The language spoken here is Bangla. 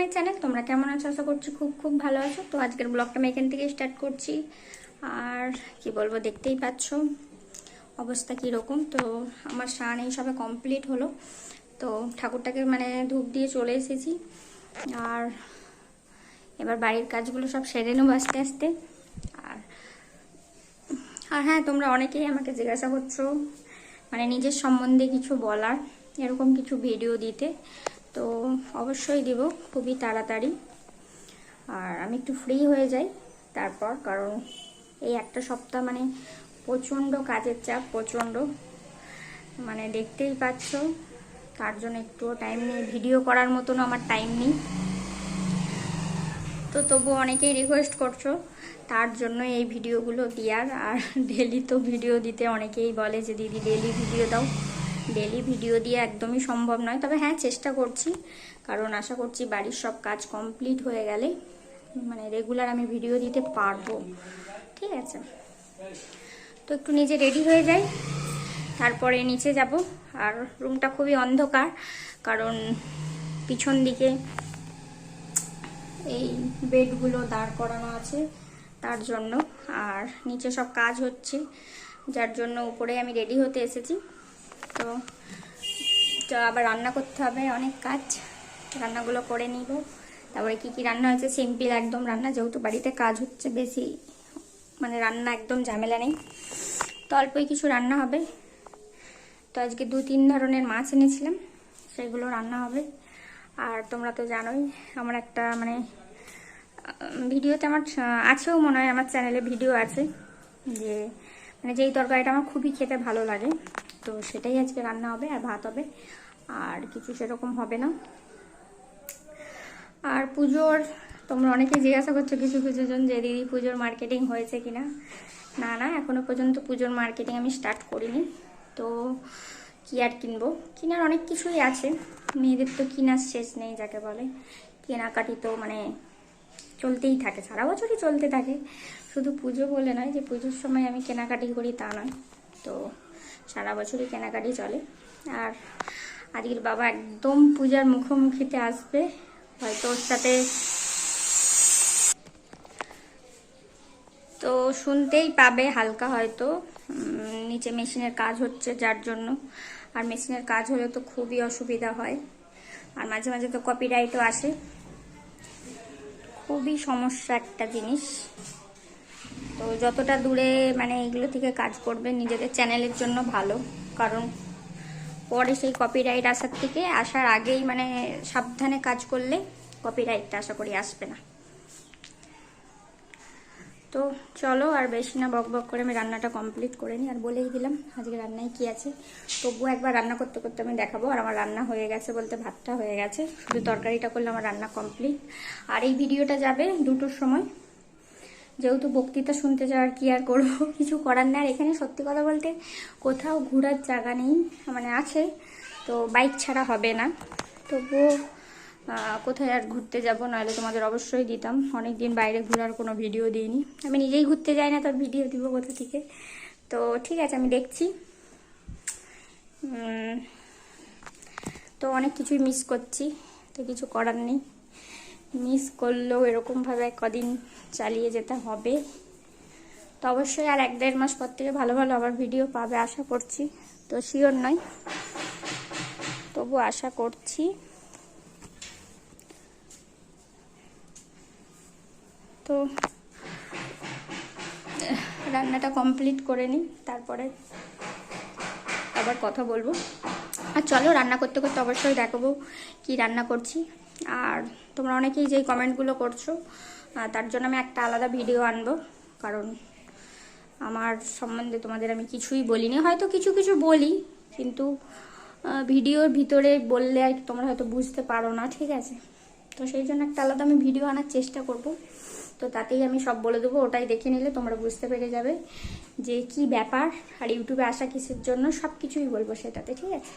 My channel. তোমরা কেমন আছো? আশা করছি খুব খুব ভালো আছো। তো আজকের ব্লগটা আমি এখান থেকে স্টার্ট করছি। আর কি বলবো, দেখতেই পাচ্ছ অবস্থা কীরকম। তো আমার স্নান এই সবে কমপ্লিট হলো। তো ঠাকুরটাকে মানে ধূপ দিয়ে চলে এসেছি। আর এবার বাড়ির কাজগুলো সব সেরে নেবো আস্তে আস্তে। আর আর হ্যাঁ, তোমরা অনেকেই আমাকে জিজ্ঞাসা করছো মানে নিজের সম্বন্ধে কিছু বলার, এরকম কিছু ভিডিও দিতে। তো অবশ্যই দিব খুবই তাড়াতাড়ি। আর আমি একটু ফ্রি হয়ে যাই তারপর, কারণ এই একটা সপ্তাহ মানে প্রচণ্ড কাজের চাপ, প্রচণ্ড মানে দেখতেই পাচ্ছ। তার জন্য একটুও টাইম নেই, ভিডিও করার মতনও আমার টাইম নেই। তো তবু অনেকেই রিকোয়েস্ট করছো, তার জন্য এই ভিডিওগুলো দেওয়ার। আর ডেলি তো ভিডিও দিতে অনেকেই বলে যে দিদি ডেলি ভিডিও দাও। ডেলি ভিডিও দিয়ে একদমই সম্ভব নয়, তবে হ্যাঁ চেষ্টা করছি, কারণ আশা করছি বাড়ির সব কাজ কমপ্লিট হয়ে গেলে মানে রেগুলার আমি ভিডিও দিতে পারবো। ঠিক আছে, তো একটু নিজে রেডি হয়ে যাই, তারপরে নিচে যাব। আর রুমটা খুবই অন্ধকার, কারণ পিছন দিকে এই বেডগুলো দাঁড় করানো আছে তার জন্য। আর নিচে সব কাজ হচ্ছে, যার জন্য উপরে আমি রেডি হতে এসেছি। তো আবার রান্না করতে হবে, অনেক কাজ, রান্নাগুলো করে নিব। তারপরে কি কি রান্না হয়েছে, সিম্পল একদম রান্না, যেহেতু বাড়িতে কাজ হচ্ছে, বেশি মানে রান্না একদম ঝামেলা নেই। তো অল্পই কিছু রান্না হবে। তো আজকে 2-3 ধরনের মাছ এনেছিলাম, সেগুলো রান্না হবে। আর তোমরা তো জানোই আমার একটা মানে ভিডিওতে আমার আছেও মনে হয়, আমার চ্যানেলে ভিডিও আছে যে মানে যেই তরকারিটা আমার খুবই খেতে ভালো লাগে, তো সেটাই আজকে রান্না হবে। আর ভাত হবে, আর কিছু সেরকম হবে না। আর পুজোর তোমরা অনেকে জিজ্ঞাসা করছো কিছু কিছু জন যে দিদি পুজোর মার্কেটিং হয়েছে কিনা। না না, এখনো পর্যন্ত পুজোর মার্কেটিং আমি স্টার্ট করিনি। তো কি আর কিনবো, কেনার অনেক কিছুই আছে, মেয়েদের তো কেনার শেষ নেই যাকে বলে। কেনাকাটি তো মানে চলতেই থাকে, সারা বছরই চলতে থাকে, শুধু পুজো বলে নয় যে পুজোর সময় আমি কেনাকাটি করি তা নয়। তো সারা বছরই কেনাকাটি চলে। আর আজকের বাবা একদম পূজার মুখোমুখিতে আসবে, হয়তো ওর সাথে তো শুনতেই পাবে হালকা, হয়তো নিচে মেশিনের কাজ হচ্ছে যার জন্য। আর মেশিনের কাজ হলে তো খুবই অসুবিধা হয়, আর মাঝে মাঝে তো কপিরাইটও আসে, খুবই সমস্যা একটা জিনিস। তো যতটা দূরে মানে এগুলো থেকে কাজ করবে নিজেদের চ্যানেলের জন্য ভালো, কারণ পরে সেই কপিরাইট আসার থেকে আসার আগেই মানে সাবধানে কাজ করলে কপিরাইটটা আশা করি আসবে না। তো চলো আর বেশি না বক বক করে আমি রান্নাটা কমপ্লিট করে নিই। আর বলেই দিলাম আজকে রান্নায় কি আছে, তবুও একবার রান্না করতে করতে আমি দেখাবো। আর আমার রান্না হয়ে গেছে বলতে ভাতটা হয়ে গেছে, শুধু তরকারিটা করলে আমার রান্না কমপ্লিট। আর এই ভিডিওটা যাবে 2টোর সময়, যেহেতু বক্তৃতা শুনতে যাওয়ার কি আর করবো, কিছু করার নেই। আর এখানে সত্যি কথা বলতে কোথাও ঘোরার জায়গা নেই, মানে আছে তো বাইক ছাড়া হবে না। তবুও কোথায় আর ঘুরতে যাব, নাহলে তোমাদের অবশ্যই দিতাম। অনেক দিন বাইরে ঘোরার কোনো ভিডিও দিইনি, আমি নিজেই ঘুরতে যাই না, তার ভিডিও দিব কোথা থেকে। তো ঠিক আছে, আমি দেখছি। তো অনেক কিছুই মিস করছি, তো কিছু করার নেই, মিস করলেও এরকমভাবে কদিন চালিয়ে যেতে হবে। তো অবশ্যই আর 1-1.5 মাস পর থেকে ভালো ভালো আবার ভিডিও পাবে আশা করছি। তো শিওর নয়, তবু আশা করছি। তো রান্নাটা কমপ্লিট করে নিই, তারপরে আবার কথা বলবো। আর চলো রান্না করতে করতে অবশ্যই দেখাবো কি রান্না করছি। আর তোমরা অনেকেই যেই কমেন্টগুলো করছো তার জন্য আমি একটা আলাদা ভিডিও আনবো, কারণ আমার সম্বন্ধে তোমাদের আমি কিছুই বলিনি, হয়তো কিছু কিছু বলি, কিন্তু ভিডিওর ভিতরে বললে আর তোমরা হয়তো বুঝতে পারো না, ঠিক আছে। তো সেই জন্য একটা আলাদা আমি ভিডিও আনার চেষ্টা করব। তো তাতেই আমি সব বলে দেবো, ওটাই দেখে নিলে তোমরা বুঝতে পেরে যাবে যে কি ব্যাপার, আর ইউটিউবে আসা কিসের জন্য, সব কিছুই বলবো সেটাতে, ঠিক আছে।